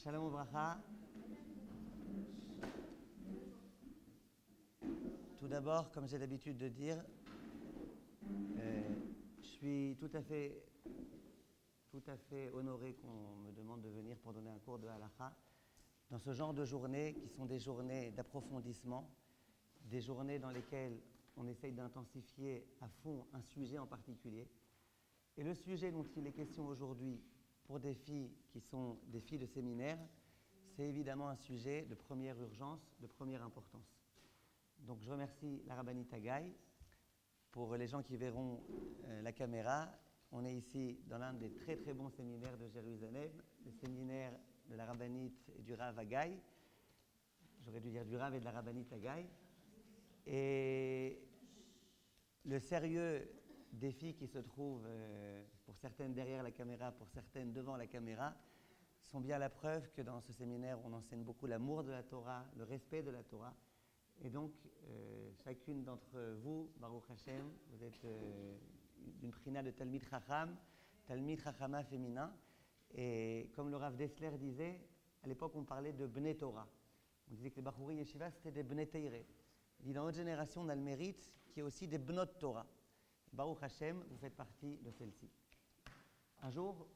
Shalom Obracha. Tout d'abord, comme j'ai l'habitude de dire, je suis tout à fait honoré qu'on me demande de venir pour donner un cours de halakha dans ce genre de journées qui sont des journées d'approfondissement, des journées dans lesquelles on essaye d'intensifier à fond un sujet en particulier. Et le sujet dont il est question aujourd'hui pour des filles qui sont des filles de séminaire, c'est évidemment un sujet de première urgence, de première importance. Donc je remercie la rabbinite Haggai. Pour les gens qui verront la caméra, on est ici dans l'un des très très bons séminaires de Jérusalem, le séminaire de la rabbinite et du Rav Haggai. J'aurais dû dire du Rav et de la rabbinite Haggai. Et le sérieux des filles qui se trouvent, pour certaines derrière la caméra, pour certaines devant la caméra, sont bien la preuve que dans ce séminaire, on enseigne beaucoup l'amour de la Torah, le respect de la Torah. Et donc, chacune d'entre vous, Baruch Hashem, vous êtes d'une prina de Talmid Chachama féminin. Et comme le Rav Dessler disait, à l'époque, on parlait de Bnei Torah. On disait que les Bachouri Yeshiva, c'était des Bnei Teiré. Il dit, dans notre génération, on a le mérite qu'il y ait aussi des Bnot Torah. Baruch Hashem, vous faites partie de celle-ci. Un jour,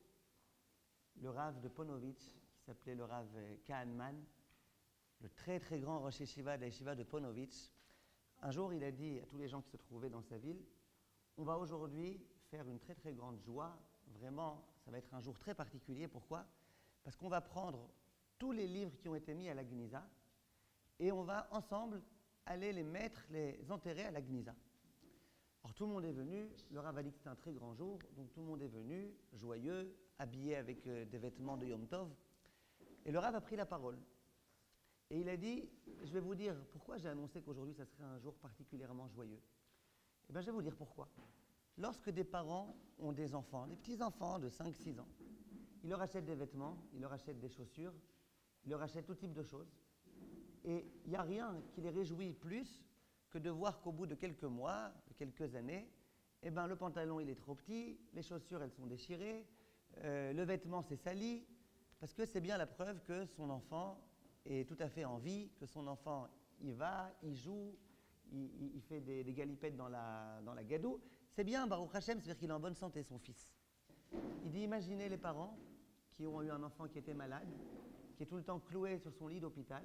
le Rav de Ponovitch, qui s'appelait le Rav Kahneman, le très très grand Rosh Yeshiva de la Yeshiva de Ponovitch, un jour il a dit à tous les gens qui se trouvaient dans sa ville, on va aujourd'hui faire une très très grande joie, vraiment ça va être un jour très particulier, pourquoi ? Parce qu'on va prendre tous les livres qui ont été mis à la Gniza et on va ensemble aller les mettre, les enterrer à la Gniza. Alors tout le monde est venu, le Rav a dit que c'était un très grand jour, donc tout le monde est venu, joyeux, habillé avec des vêtements de Yom Tov, et le Rav a pris la parole. Et il a dit, je vais vous dire pourquoi j'ai annoncé qu'aujourd'hui ça serait un jour particulièrement joyeux. Eh bien je vais vous dire pourquoi. Lorsque des parents ont des enfants, des petits-enfants de 5-6 ans, ils leur achètent des vêtements, ils leur achètent des chaussures, ils leur achètent tout type de choses. Et il n'y a rien qui les réjouit plus que de voir qu'au bout de quelques mois, de quelques années, eh ben, le pantalon il est trop petit, les chaussures elles sont déchirées, le vêtement c'est sali, parce que c'est bien la preuve que son enfant est tout à fait en vie, que son enfant il va, il joue, il fait des galipettes dans la gadoue. C'est bien, Baruch Hashem, c'est-à-dire qu'il est en bonne santé, son fils. Il dit, imaginez les parents qui ont eu un enfant qui était malade, qui est tout le temps cloué sur son lit d'hôpital,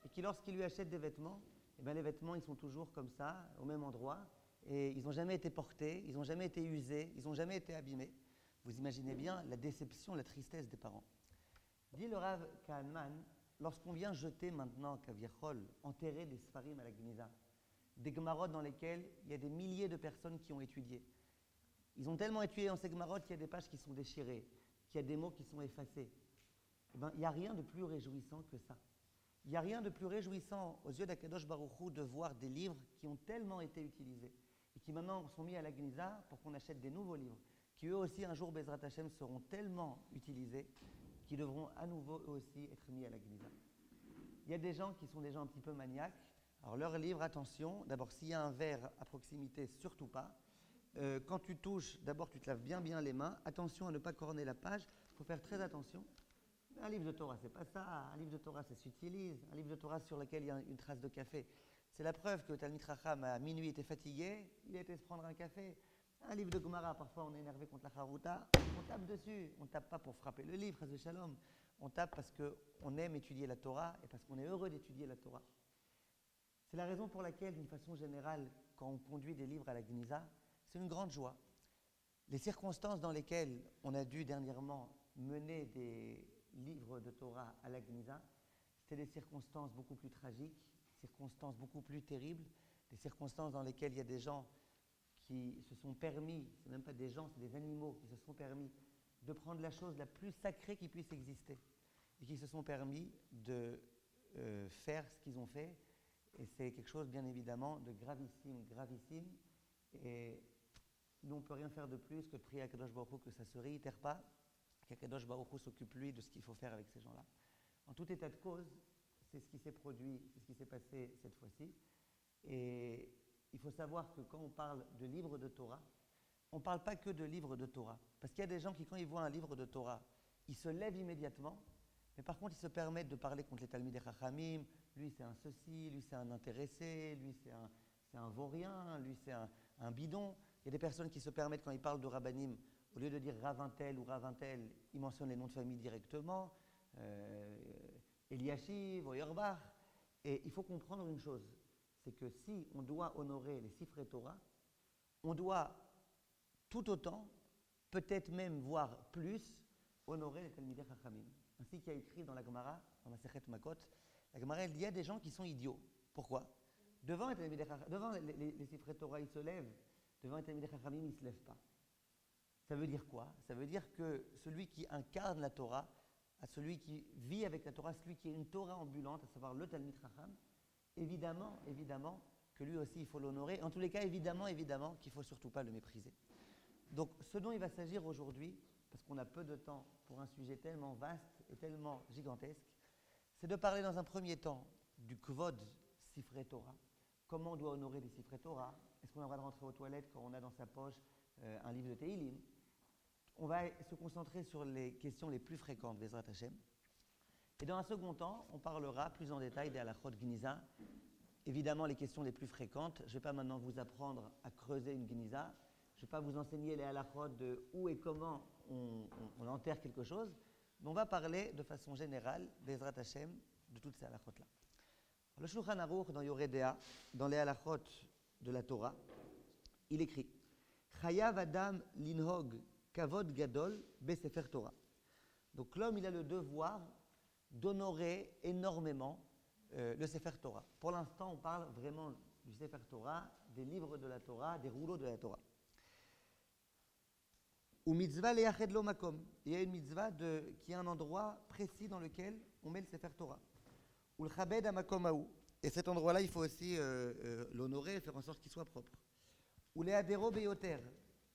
et qui lorsqu'il lui achète des vêtements, eh bien, les vêtements ils sont toujours comme ça, au même endroit, et ils n'ont jamais été portés, ils n'ont jamais été usés, ils n'ont jamais été abîmés. Vous imaginez bien la déception, la tristesse des parents. Dit le Rav Kahneman, lorsqu'on vient jeter maintenant, Kaviachol, enterrer des Sfarim à la Gniza, des Gemarot dans lesquels il y a des milliers de personnes qui ont étudié. Ils ont tellement étudié dans ces Gemarot qu'il y a des pages qui sont déchirées, qu'il y a des mots qui sont effacés. Eh bien, il n'y a rien de plus réjouissant que ça. Il n'y a rien de plus réjouissant aux yeux d'Akadosh Baruch Hu de voir des livres qui ont tellement été utilisés et qui maintenant sont mis à la Gniza pour qu'on achète des nouveaux livres, qui eux aussi un jour, Bezrat Hashem, seront tellement utilisés qui devront à nouveau eux aussi être mis à la Gniza. Il y a des gens qui sont des gens un petit peu maniaques. Alors leurs livres, attention, d'abord s'il y a un verre à proximité, surtout pas. Quand tu touches, d'abord tu te laves bien les mains. Attention à ne pas corner la page, il faut faire très attention. Un livre de Torah, c'est pas ça. Un livre de Torah, ça s'utilise. Un livre de Torah sur lequel il y a une trace de café. C'est la preuve que Talmid Chacham, à minuit, était fatigué, il a été se prendre un café. Un livre de Gemara, parfois on est énervé contre la Charuta, on tape dessus. On ne tape pas pour frapper le livre, Chas v'Shalom. On tape parce qu'on aime étudier la Torah et parce qu'on est heureux d'étudier la Torah. C'est la raison pour laquelle, d'une façon générale, quand on conduit des livres à la Gniza, c'est une grande joie. Les circonstances dans lesquelles on a dû dernièrement mener des livres de Torah à la Gniza, c'était des circonstances beaucoup plus tragiques, circonstances beaucoup plus terribles, des circonstances dans lesquelles il y a des gens qui se sont permis, c'est même pas des gens, c'est des animaux qui se sont permis de prendre la chose la plus sacrée qui puisse exister et qui se sont permis de faire ce qu'ils ont fait. Et c'est quelque chose, bien évidemment, de gravissime. Et nous, on ne peut rien faire de plus que de prier à Kadosh Baruch Hu que ça ne se réitère pas, qu'Akadosh Baruch Hu s'occupe, lui, de ce qu'il faut faire avec ces gens-là. En tout état de cause, c'est ce qui s'est produit, c'est ce qui s'est passé cette fois-ci. Et il faut savoir que quand on parle de livre de Torah, on ne parle pas que de livre de Torah. Parce qu'il y a des gens qui, quand ils voient un livre de Torah, ils se lèvent immédiatement Mais par contre, ils se permettent de parler contre les Talmidei Chachamim. Lui, c'est un ceci, lui, c'est un intéressé, lui, c'est un vaurien, lui, c'est un bidon. Il y a des personnes qui se permettent, quand ils parlent de Rabbanim, au lieu de dire Ravintel ou Ravintel, ils mentionnent les noms de famille directement, Eliashiv, Oyerbach. Et il faut comprendre une chose, c'est que si on doit honorer les Sifrei Torah, on doit tout autant, peut-être même, voire plus, honorer les Talmidei Chachamim. Ainsi qu'il y a écrit dans la Gemara, dans la Sechet Makot, la Gemara, il y a des gens qui sont idiots. Pourquoi? Devant les Sifrei Torah, ils se lèvent. Devant les Talmidei Chachamim, ils ne se lèvent pas. Ça veut dire quoi? Ça veut dire que celui qui incarne la Torah, à celui qui vit avec la Torah, celui qui est une Torah ambulante, à savoir le Talmid Chacham, évidemment que lui aussi il faut l'honorer. En tous les cas, évidemment qu'il ne faut surtout pas le mépriser. Donc ce dont il va s'agir aujourd'hui, parce qu'on a peu de temps pour un sujet tellement vaste et tellement gigantesque, c'est de parler dans un premier temps du Kvod Sifrei Torah. Comment on doit honorer les Sifrei Torah? Est-ce qu'on a le droit de rentrer aux toilettes quand on a dans sa poche un livre de Tehilim? On va se concentrer sur les questions les plus fréquentes, Bezrat Hashem. Et dans un second temps, on parlera plus en détail des halachot Gniza. Évidemment, les questions les plus fréquentes. Je ne vais pas maintenant vous apprendre à creuser une Gniza. Je ne vais pas vous enseigner les halachot de où et comment on enterre quelque chose. Mais on va parler de façon générale, Bezrat Hashem, de toutes ces halachot-là. Le Shulchan Aruch, dans Yoreh Deah, dans les halachot de la Torah, il écrit Chayav Adam linhog Kavod Gadol Besefer Torah. Donc l'homme, il a le devoir d'honorer énormément le Sefer Torah. Pour l'instant, on parle vraiment du Sefer Torah, des livres de la Torah, des rouleaux de la Torah. Ou mitzvah leyached lo makom. Il y a une mitzvah qui est un endroit précis dans lequel on met le Sefer Torah. Ou le chabed amakom haou. Et cet endroit-là, il faut aussi l'honorer, faire en sorte qu'il soit propre. Ou le adero beyoter.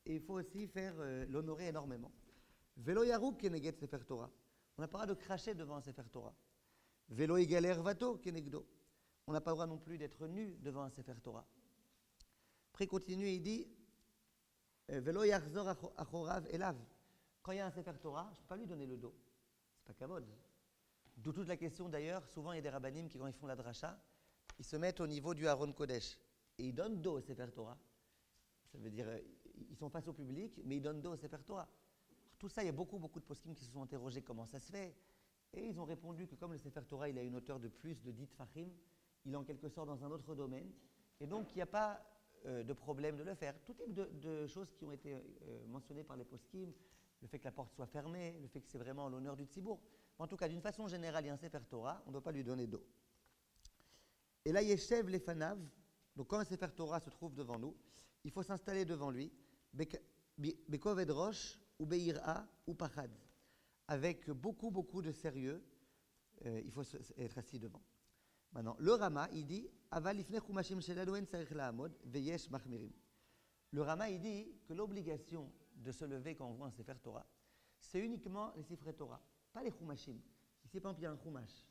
Et il faut aussi faire l'honorer énormément. Velo yarouk keneged Sefer Torah. On n'a pas le droit de cracher devant un Sefer Torah. Velo yigaler vato kenegdo. On n'a pas le droit non plus d'être nu devant un Sefer Torah. Après, il continue et il dit Velo yachzor achorav elav. Quand il y a un Sefer Torah, je ne peux pas lui donner le dos. C'est pas kavod. D'où toute la question d'ailleurs, souvent il y a des rabbanim qui, quand ils font la dracha, ils se mettent au niveau du Haron Kodesh. Et ils donnent dos au Sefer Torah. Ça veut dire, ils sont face au public, mais ils donnent dos au Sefer Torah. Tout ça, il y a beaucoup de poskim qui se sont interrogés comment ça se fait. Et ils ont répondu que comme le Sefer Torah, il a une hauteur de plus de 10 tfachim, il est en quelque sorte dans un autre domaine. Et donc, il n'y a pas de problème de le faire. Tout type de choses qui ont été mentionnées par les poskim, le fait que la porte soit fermée, le fait que c'est vraiment l'honneur du tzibour. En tout cas, d'une façon générale, il y a un Sefer Torah, on ne doit pas lui donner dos. Et là, Yeshev Lefanav, donc quand un Sefer Torah se trouve devant nous, il faut s'installer devant lui, Bekoved Rosh, ou Beir'a, ou Pachad, avec beaucoup de sérieux, il faut être assis devant. Maintenant, le Rama, il dit, Aval ifnei chumashim shelanu en tzarich la'amod, veyesh machmirim. Le Rama, il dit que l'obligation de se lever quand on voit un Sefer Torah, c'est uniquement les Sifrei Torah, pas les chumashim. Ici, par exemple, il y a un chumash.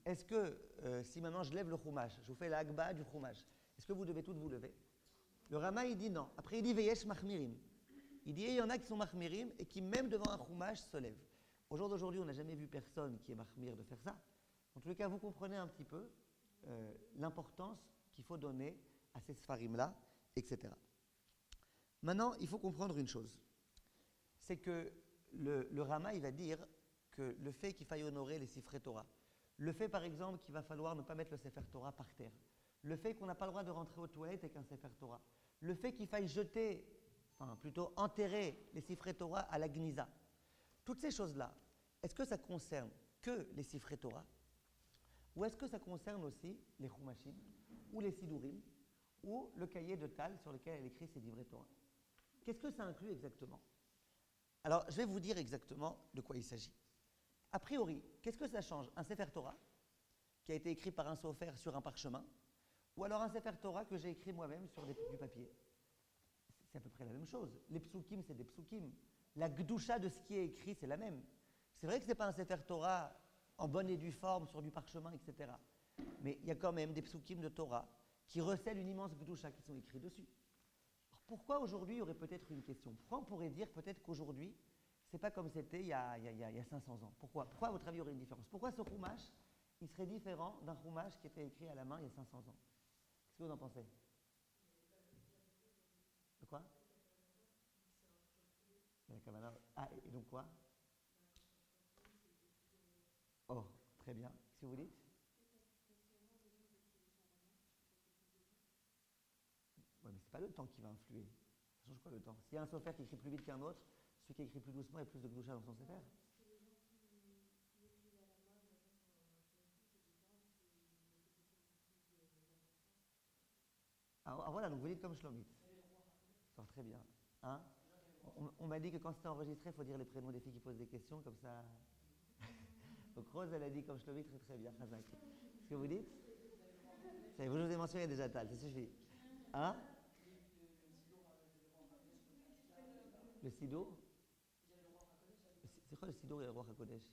Est-ce que, si maintenant je lève le chumash, je vous fais l'agba du chumash, est-ce que vous devez toutes vous lever? Le Rama, il dit non. Après, il dit veyesh machmirim. Il dit, il y en a qui sont machmirim et qui, même devant un chumash, se lèvent. Au jour d'aujourd'hui, on n'a jamais vu personne qui est machmir de faire ça. En tous les cas, vous comprenez un petit peu l'importance qu'il faut donner à ces sfarim-là, etc. Maintenant, il faut comprendre une chose. C'est que le Rama, il va dire que le fait qu'il faille honorer les Sifrei Torah, le fait, par exemple, qu'il va falloir ne pas mettre le Sefer Torah par terre, le fait qu'on n'a pas le droit de rentrer aux toilettes avec un Sefer Torah, le fait qu'il faille jeter, enfin plutôt enterrer les Sifrei Torah à la Gniza, toutes ces choses-là, est-ce que ça concerne que les Sifrei Torah ou est-ce que ça concerne aussi les Chumashim ou les Sidurim ou le cahier de Tal sur lequel elle écrit ses livrets Torah? Qu'est-ce que ça inclut exactement? Alors, je vais vous dire exactement de quoi il s'agit. A priori, qu'est-ce que ça change? Un Sefer Torah qui a été écrit par un sofer sur un parchemin ou alors un Sefer Torah que j'ai écrit moi-même sur du papier? C'est à peu près la même chose. Les psukim, c'est des psukim. La gdusha de ce qui est écrit, c'est la même. C'est vrai que ce n'est pas un Sefer Torah en bonne et due forme sur du parchemin, etc. Mais il y a quand même des psukim de Torah qui recèlent une immense gdusha qui sont écrits dessus. Alors pourquoi aujourd'hui il y aurait peut-être une question? Pourquoi on pourrait dire peut-être qu'aujourd'hui c'est pas comme c'était il y a 500 ans. Pourquoi? Pourquoi, à votre avis, il y aurait une différence? Pourquoi ce chumash, il serait différent d'un chumash qui était écrit à la main il y a 500 ans? Qu'est-ce que vous en pensez? De quoi? La Kavana. Ah, et donc quoi? Oh, très bien. Qu'est-ce que vous dites? Ouais, mais c'est pas le temps qui va influer. Ça change quoi le temps? S'il y a un sofer qui écrit plus vite qu'un autre, celui qui écrit plus doucement a plus de gloucha dans son sofer. Ah, voilà, donc vous dites comme Shlomit. Ça très bien. Hein? On m'a dit que quand c'était enregistré, il faut dire les prénoms des filles qui posent des questions, comme ça. Donc Rose, elle a dit comme Shlomit, très très bien. Chazak. Ce que vous dites? Ça, vous, je vous ai mentionné déjà, Tal, ça suffit. Hein? Le Sidour? C'est quoi le Sidour et le Roi HaKodesh?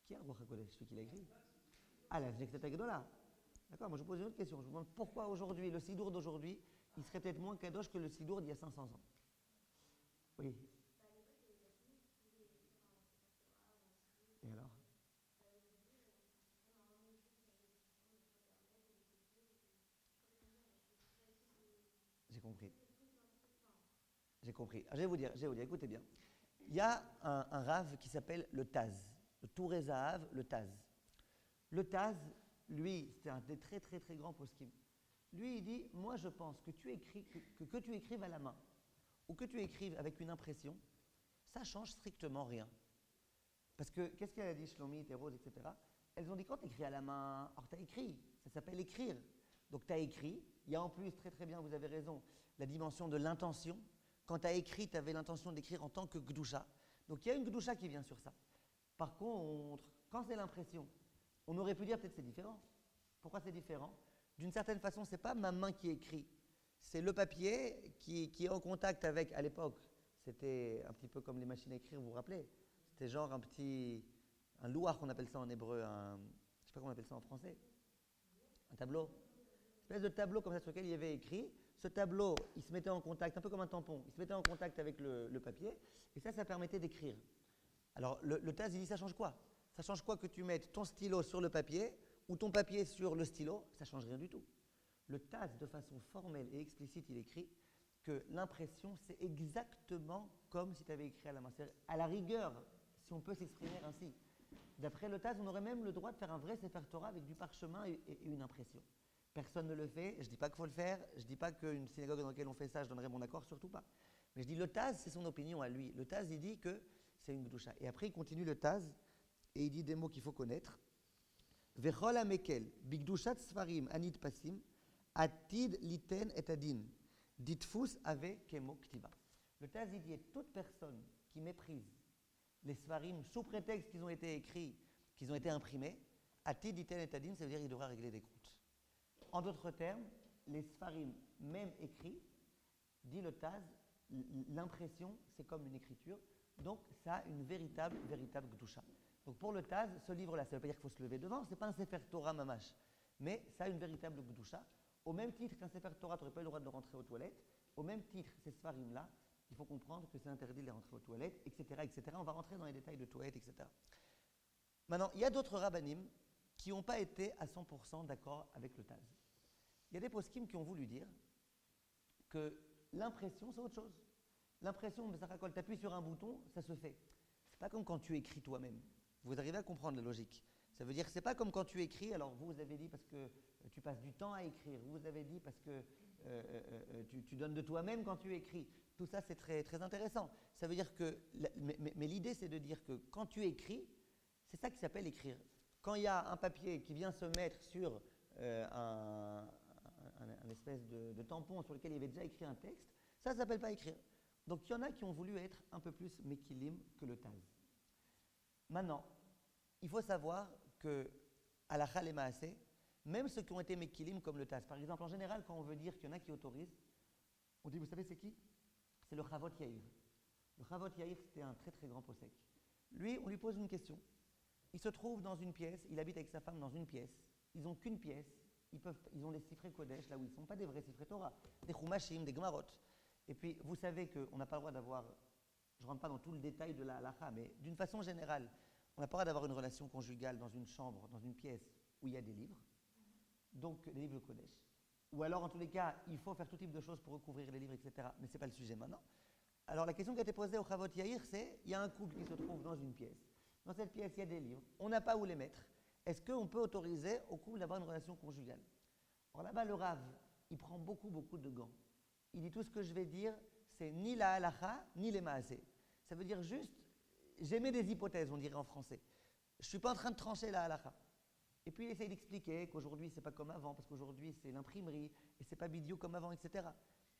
Qui est le Roi HaKodesh? Celui qui l'a écrit? Ah, la Vnektet Agdola. D'accord, moi je vous pose une autre question. Je vous demande pourquoi aujourd'hui, le Sidour d'aujourd'hui, il serait peut-être moins kadosh que le Sidour d'il y a 500 ans. Oui. Et alors? J'ai compris. J'ai compris. Ah, je vais vous dire, écoutez bien. Il y a un rave qui s'appelle le Taz, le Touré Zahav, le Taz. Le Taz, lui, c'était un des très très très grands poskim. Lui, il dit, moi je pense que tu écrives à la main ou que tu écrives avec une impression, ça change strictement rien. Parce que, qu'est-ce qu'elle a dit, Shlomi, Rose, etc. Elles ont dit, quand tu écris à la main, alors tu as écrit, ça s'appelle écrire. Donc tu as écrit, il y a en plus, très très bien, vous avez raison, la dimension de l'intention. Quand tu as écrit, tu avais l'intention d'écrire en tant que Gdusha. Donc il y a une Gdusha qui vient sur ça. Par contre, quand c'est l'impression, on aurait pu dire peut-être c'est différent. Pourquoi c'est différent? D'une certaine façon, ce n'est pas ma main qui écrit, c'est le papier qui est en contact avec, à l'époque, c'était un petit peu comme les machines à écrire, vous vous rappelez? C'était genre un louar qu'on appelle ça en hébreu, je ne sais pas comment on appelle ça en français, un tableau. Une espèce de tableau comme ça sur lequel il y avait écrit. Ce tableau, il se mettait en contact, un peu comme un tampon, il se mettait en contact avec le papier, et ça permettait d'écrire. Alors le Taz, il dit, ça change quoi? Ça change quoi que tu mettes ton stylo sur le papier ou ton papier sur le stylo? Ça change rien du tout. Le Taz, de façon formelle et explicite, il écrit que l'impression, c'est exactement comme si tu avais écrit à la main. C'est à la rigueur, si on peut s'exprimer ainsi. D'après le Taz, on aurait même le droit de faire un vrai Sefer Torah avec du parchemin et une impression. Personne ne le fait, je ne dis pas qu'il faut le faire, je ne dis pas qu'une synagogue dans laquelle on fait ça, je donnerai mon accord, surtout pas. Mais je dis le Taz, c'est son opinion à lui. Le Taz, il dit que c'est une Gdusha. Et après, il continue le Taz, et il dit des mots qu'il faut connaître. Vechol amekel, bigdushat sfarim anid pasim, atid liten et adin, ditfus ave kemo ktiba. Le Taz, il dit toute personne qui méprise les sfarim sous prétexte qu'ils ont été écrits, qu'ils ont été imprimés, atid liten et adin, ça veut dire qu'il devra régler des comptes. En d'autres termes, les sfarim, même écrits, dit le Taz, l'impression, c'est comme une écriture, donc ça a une véritable Gdusha. Donc pour le Taz, ce livre-là, ça ne veut pas dire qu'il faut se lever devant, ce n'est pas un Sefer Torah mamash, mais ça a une véritable Gdusha. Au même titre qu'un Sefer Torah, tu n'aurais pas eu le droit de rentrer aux toilettes, au même titre, ces sfarim-là, il faut comprendre que c'est interdit de les rentrer aux toilettes, etc., etc. On va rentrer dans les détails de toilettes, etc. Maintenant, il y a d'autres rabbanim qui n'ont pas été à 100% d'accord avec le Taz. Il y a des poskim qui ont voulu dire que l'impression, c'est autre chose. L'impression, tu appuies sur un bouton, ça se fait. C'est pas comme quand tu écris toi-même. Vous arrivez à comprendre la logique. Ça veut dire que c'est pas comme quand tu écris, alors vous avez dit parce que tu passes du temps à écrire, vous avez dit parce que tu donnes de toi-même quand tu écris. Tout ça, c'est très, très intéressant. Ça veut dire que, mais l'idée, c'est de dire que quand tu écris, c'est ça qui s'appelle écrire. Quand il y a un papier qui vient se mettre sur un espèce de tampon sur lequel il y avait déjà écrit un texte, ça ne s'appelle pas écrire. Donc il y en a qui ont voulu être un peu plus mekilim que le Taz. Maintenant, il faut savoir que à la Chal et Maaseh, même ceux qui ont été mekilim comme le Taz, par exemple, en général, quand on veut dire qu'il y en a qui autorisent, on dit, vous savez c'est qui? C'est le Chavot Yair. Le Chavot Yair, c'était un très très grand posek. Lui, on lui pose une question. Il se trouve dans une pièce, il habite avec sa femme dans une pièce. Ils n'ont qu'une pièce, ils ont des sifrei Kodesh là où ils ne sont pas des vrais sifrei Torah, des Chumashim, des Gemarot. Et puis, vous savez qu'on n'a pas le droit d'avoir, je ne rentre pas dans tout le détail de la halakha, mais d'une façon générale, on n'a pas le droit d'avoir une relation conjugale dans une chambre, dans une pièce où il y a des livres, donc les livres de Kodesh. Ou alors, en tous les cas, il faut faire tout type de choses pour recouvrir les livres, etc. Mais ce n'est pas le sujet maintenant. Alors, la question qui a été posée au Chavot Yair, c'est, il y a un couple qui se trouve dans une pièce. Dans cette pièce, il y a des livres. On n'a pas où les mettre. Est-ce qu'on peut autoriser au couple d'avoir une relation conjugale? Alors là-bas, le Rav, il prend beaucoup de gants. Il dit tout ce que je vais dire, c'est ni la halacha, ni les maasé. Ça veut dire juste, j'émets des hypothèses, on dirait en français. Je ne suis pas en train de trancher la halacha. Et puis il essaye d'expliquer qu'aujourd'hui, c'est pas comme avant, parce qu'aujourd'hui, c'est l'imprimerie, et c'est pas bidio comme avant, etc.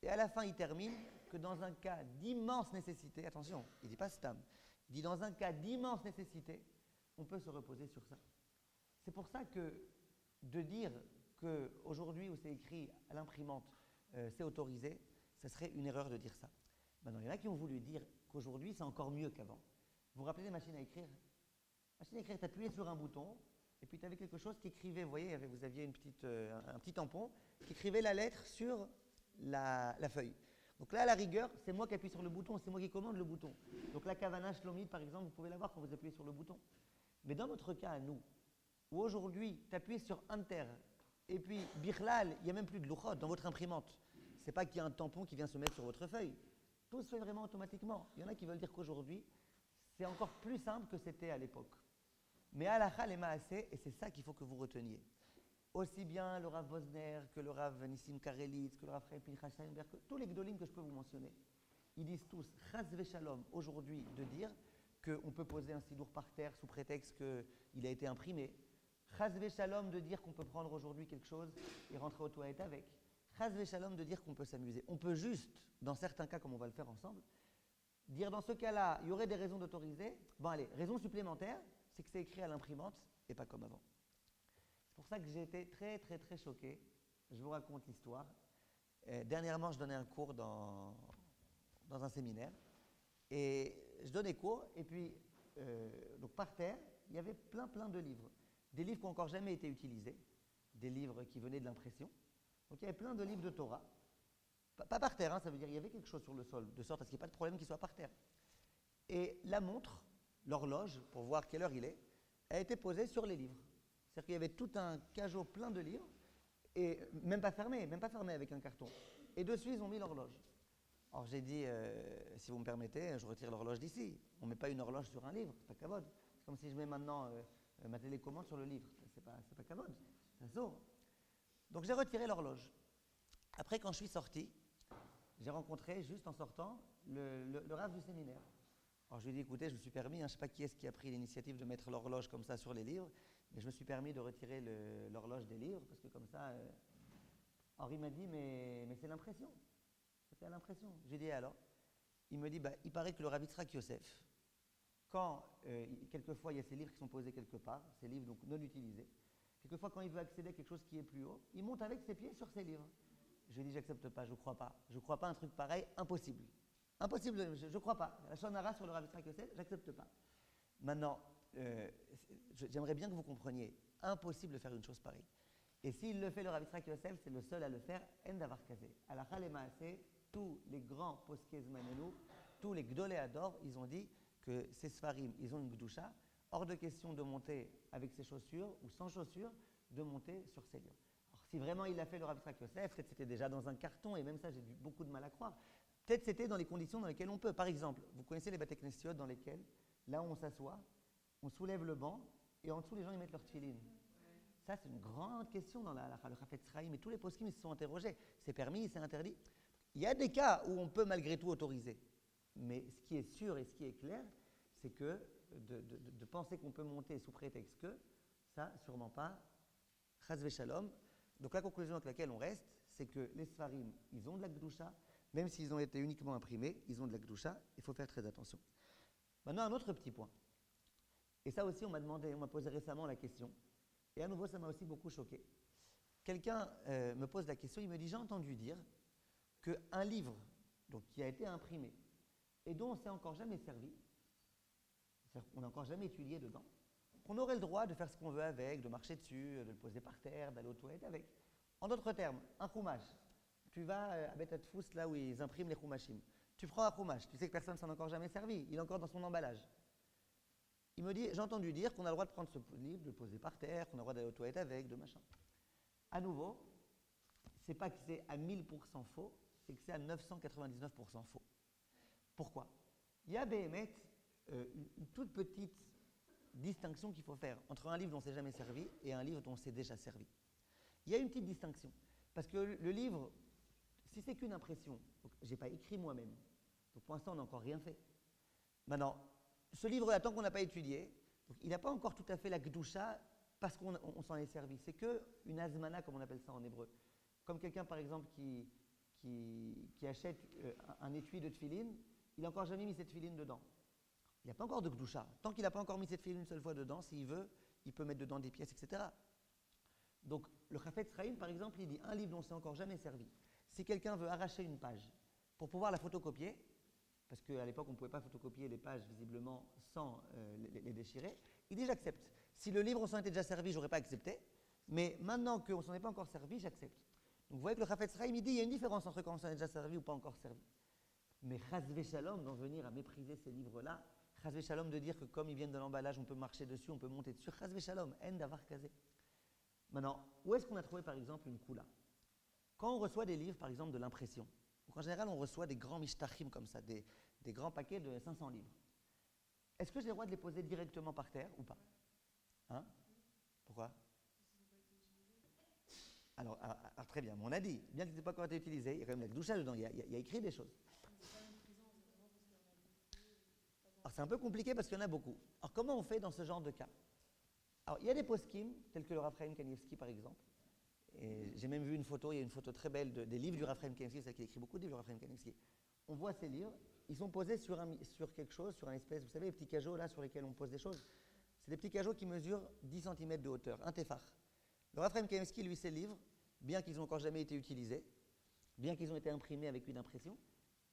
Et à la fin, il termine que dans un cas d'immense nécessité, attention, il ne dit pas stam, il dit dans un cas d'immense nécessité, on peut se reposer sur ça. C'est pour ça que de dire qu'aujourd'hui, où c'est écrit à l'imprimante, c'est autorisé, ça serait une erreur de dire ça. Maintenant, il y en a qui ont voulu dire qu'aujourd'hui, c'est encore mieux qu'avant. Vous vous rappelez des machines à écrire? Machine à écrire, tu appuyais sur un bouton, et puis tu avais quelque chose qui écrivait, vous voyez, vous aviez un petit tampon, qui écrivait la lettre sur la feuille. Donc là, à la rigueur, c'est moi qui appuie sur le bouton, c'est moi qui commande le bouton. Donc la Kavana Shlomit, par exemple, vous pouvez l'avoir quand vous appuyez sur le bouton. Mais dans notre cas, à nous, où aujourd'hui, tu appuies sur Enter, et puis Bichlal, il n'y a même plus de Luchot dans votre imprimante. C'est pas qu'il y a un tampon qui vient se mettre sur votre feuille. Tout se fait vraiment automatiquement. Il y en a qui veulent dire qu'aujourd'hui, c'est encore plus simple que c'était à l'époque. Mais halakha les maasé, et c'est ça qu'il faut que vous reteniez. Aussi bien le Rav Vosner que le Rav Nissim Karelitz, que le Rav Chaim Pinchas Steinberg, que tous les Gdolim que je peux vous mentionner, ils disent tous, Chas Veshalom, aujourd'hui, de dire qu'on peut poser un sidour par terre sous prétexte qu'il a été imprimé. Chas Veshalom, de dire qu'on peut prendre aujourd'hui quelque chose et rentrer aux toilettes avec. Chas Veshalom, de dire qu'on peut s'amuser. On peut juste, dans certains cas, comme on va le faire ensemble, dire dans ce cas-là, il y aurait des raisons d'autoriser. Bon allez, raison supplémentaire, c'est que c'est écrit à l'imprimante et pas comme avant. C'est pour ça que j'ai été très choqué. Je vous raconte l'histoire. Dernièrement, je donnais un cours dans un séminaire. Et je donnais cours, et puis, donc par terre, il y avait plein de livres. Des livres qui n'ont encore jamais été utilisés, des livres qui venaient de l'impression. Donc il y avait plein de livres de Torah. Pas par terre, hein, ça veut dire qu'il y avait quelque chose sur le sol, de sorte à ce qu'il n'y ait pas de problème qu'il soit par terre. Et la montre, l'horloge, pour voir quelle heure il est, a été posée sur les livres. C'est-à-dire qu'il y avait tout un cajot plein de livres, et même pas fermé avec un carton. Et dessus, ils ont mis l'horloge. Alors j'ai dit, si vous me permettez, je retire l'horloge d'ici. On ne met pas une horloge sur un livre, c'est pas kavod. C'est comme si je mets maintenant ma télécommande sur le livre. C'est pas kavod, c'est un saut. Donc j'ai retiré l'horloge. Après, quand je suis sorti, j'ai rencontré, juste en sortant, le Rav du séminaire. Alors je lui ai dit, écoutez, je me suis permis, je ne sais pas qui est-ce qui a pris l'initiative de mettre l'horloge comme ça sur les livres, mais je me suis permis de retirer l'horloge des livres, parce que comme ça, Henri m'a dit, mais c'est l'impression. C'était à l'impression. J'ai dit, alors? Il me dit, il paraît que le Rav Yitzhak Yosef, quand, quelquefois, il y a ces livres qui sont posés quelque part, ces livres donc non utilisés, quelquefois, quand il veut accéder à quelque chose qui est plus haut, il monte avec ses pieds sur ses livres. Je lui ai dit, j'accepte pas, je crois pas. Je crois pas un truc pareil, impossible. Impossible, je ne crois pas. La Shonara sur le Rav Yitzhak Yosef, j'accepte pas. Maintenant, j'aimerais bien que vous compreniez, impossible de faire une chose pareille. Et s'il le fait, le Rav Yitzhak Yosef, c'est le seul à le faire, en davar kazé. Halakha le maasé, tous les grands poskei zmanenu, tous les gdolei ador, ils ont dit que ces sfarim, ils ont une gdusha, hors de question de monter avec ses chaussures ou sans chaussures, de monter sur ses livres. Alors, si vraiment il l'a fait, le Rav Yitzhak Yosef, peut-être c'était déjà dans un carton, et même ça, j'ai beaucoup de mal à croire. Peut-être c'était dans les conditions dans lesquelles on peut. Par exemple, vous connaissez les Batei Knesiot dans lesquels, là où on s'assoit, on soulève le banc, et en dessous, les gens ils mettent leur tefillin. Ça, c'est une grande question dans le Chafetz Chaim, et tous les poskim se sont interrogés. C'est permis, c'est interdit. Il y a des cas où on peut malgré tout autoriser. Mais ce qui est sûr et ce qui est clair, c'est que de penser qu'on peut monter sous prétexte que, ça, sûrement pas. Chas v'shalom. Donc la conclusion avec laquelle on reste, c'est que les Sfarim, ils ont de la Gdusha, même s'ils ont été uniquement imprimés, ils ont de la Gdusha, il faut faire très attention. Maintenant, un autre petit point. Et ça aussi, on m'a posé récemment la question. Et à nouveau, ça m'a aussi beaucoup choqué. Quelqu'un me pose la question, il me dit, j'ai entendu dire qu'un livre donc, qui a été imprimé et dont on ne s'est encore jamais servi, c'est-à-dire qu'on n'a encore jamais étudié dedans, qu'on aurait le droit de faire ce qu'on veut avec, de marcher dessus, de le poser par terre, d'aller aux toilettes avec. En d'autres termes, un chumash. Tu vas à Bet Adfous, là où ils impriment les chumashim. Tu prends un chumash, tu sais que personne ne s'en a encore jamais servi, il est encore dans son emballage. Il me dit, j'ai entendu dire qu'on a le droit de prendre ce livre, de le poser par terre, qu'on a le droit d'aller aux toilettes avec, de machin. À nouveau, c'est pas que c'est à 1000% faux, c'est que c'est à 999% faux. Pourquoi? Il y a Béhémet une toute petite distinction qu'il faut faire entre un livre dont on ne s'est jamais servi et un livre dont on s'est déjà servi. Il y a une petite distinction, parce que le livre, si c'est qu'une impression, je n'ai pas écrit moi-même, donc pour l'instant on n'a encore rien fait. Maintenant, ce livre-là, tant qu'on n'a pas étudié, donc il n'a pas encore tout à fait la Gdusha parce qu'on s'en est servi. C'est qu'une azmana, comme on appelle ça en hébreu. Comme quelqu'un, par exemple, qui achète un étui de tefillin, il n'a encore jamais mis cette tefillin dedans. Il n'y a pas encore de Gdusha. Tant qu'il n'a pas encore mis cette tefillin une seule fois dedans, s'il veut, il peut mettre dedans des pièces, etc. Donc, le Chafetz Chaim, par exemple, il dit un livre dont on ne s'est encore jamais servi. Si quelqu'un veut arracher une page pour pouvoir la photocopier, parce qu'à l'époque, on ne pouvait pas photocopier les pages visiblement sans les déchirer, il dit j'accepte. Si le livre, on s'en était déjà servi, je n'aurais pas accepté, mais maintenant qu'on ne s'en est pas encore servi, j'accepte. Donc vous voyez que le Chafetz Chaim, il dit il y a une différence entre quand on s'en est déjà servi ou pas encore servi. Mais Chazvé Shalom, d'en venir à mépriser ces livres-là, Chazvé Shalom de dire que comme ils viennent de l'emballage, on peut marcher dessus, on peut monter dessus, Chazvé Shalom, en d'avar kazé. Maintenant, où est-ce qu'on a trouvé par exemple une koula? Quand on reçoit des livres, par exemple, de l'impression, donc en général, on reçoit des grands mishtachim comme ça, des grands paquets de 500 livres. Est-ce que j'ai le droit de les poser directement par terre ou pas? Hein? Pourquoi? Alors, très bien, mais on a dit, bien qu'ils n'aient pas encore été utilisés, il y a quand même la Gdusha dedans, il y a écrit des choses. Alors c'est un peu compliqué parce qu'il y en a beaucoup. Alors comment on fait dans ce genre de cas? Alors il y a des poskim, tels que le Rav Chaim Kanievski par exemple, et j'ai même vu une photo, il y a une photo très belle des livres du Rav Chaim Kanievski, c'est qu'il écrit beaucoup de livres, le Rav Chaim Kanievski. On voit ces livres, ils sont posés sur quelque chose, sur un espèce, vous savez, les petits cajots là sur lesquels on pose des choses. C'est des petits cajots qui mesurent 10 cm de hauteur, un tefar. Le Rav Chaim Kanievski, lui, ces livres, bien qu'ils n'ont encore jamais été utilisés, bien qu'ils ont été imprimés avec une impression,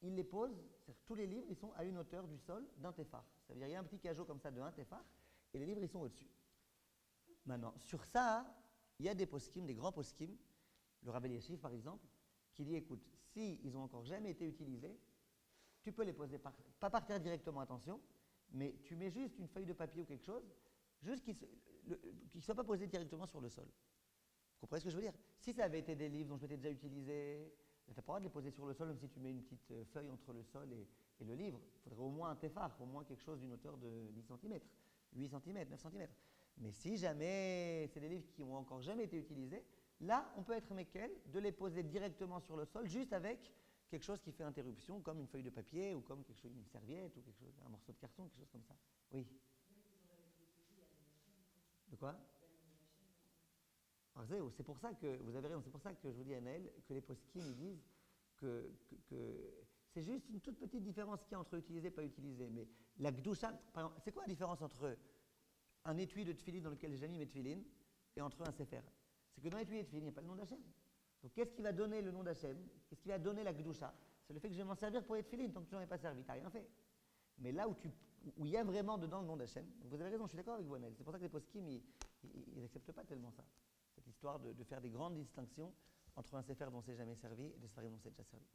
il les pose, c'est-à-dire tous les livres, ils sont à une hauteur du sol d'un tefar. Ça veut dire qu'il y a un petit cajot comme ça de un tefar, et les livres, ils sont au-dessus. Maintenant, sur ça, il y a des poskim, des grands poskim, le Rav Eliashiv par exemple, qui dit, écoute, si ils n'ont encore jamais été utilisés, tu peux les poser, pas par terre directement, attention, mais tu mets juste une feuille de papier ou quelque chose, juste qu'ils ne soient pas posés directement sur le sol. Vous comprenez ce que je veux dire? Si ça avait été des livres dont je m'étais déjà utilisé, tu n'as pas le droit de les poser sur le sol, même si tu mets une petite feuille entre le sol et le livre. Il faudrait au moins un tefar, au moins quelque chose d'une hauteur de 10 cm, 8 cm, 9 cm. Mais si jamais c'est des livres qui n'ont encore jamais été utilisés, là, on peut être méquel de les poser directement sur le sol, juste avec quelque chose qui fait interruption, comme une feuille de papier, ou comme quelque chose, une serviette, ou quelque chose, un morceau de carton, quelque chose comme ça. Oui. De quoi? C'est pour ça que, vous avez raison, c'est pour ça que je vous dis à Naël que les poskim ils disent que c'est juste une toute petite différence qu'il y a entre utilisé et pas utilisé. Mais la Gdusha, par exemple, c'est quoi la différence entre un étui de tefillin dans lequel j'ai jamais mis mes tefillin et entre un sefer? C'est que dans l'étui de tefillin, il n'y a pas le nom d'Hachem. Donc qu'est-ce qui va donner le nom d'Hachem? Qu'est-ce qui va donner la Gdusha? C'est le fait que je vais m'en servir pour les tefillin. Tant que tu n'en ai pas servi, tu n'as rien fait. Mais là où il y a vraiment dedans le nom d'Hachem, vous avez raison, je suis d'accord avec vous, Naël. C'est pour ça que les poskim, ils n'acceptent pas tellement ça. Cette histoire de faire des grandes distinctions entre un sefer dont on ne s'est jamais servi et des sefarim dont on s'est déjà servi.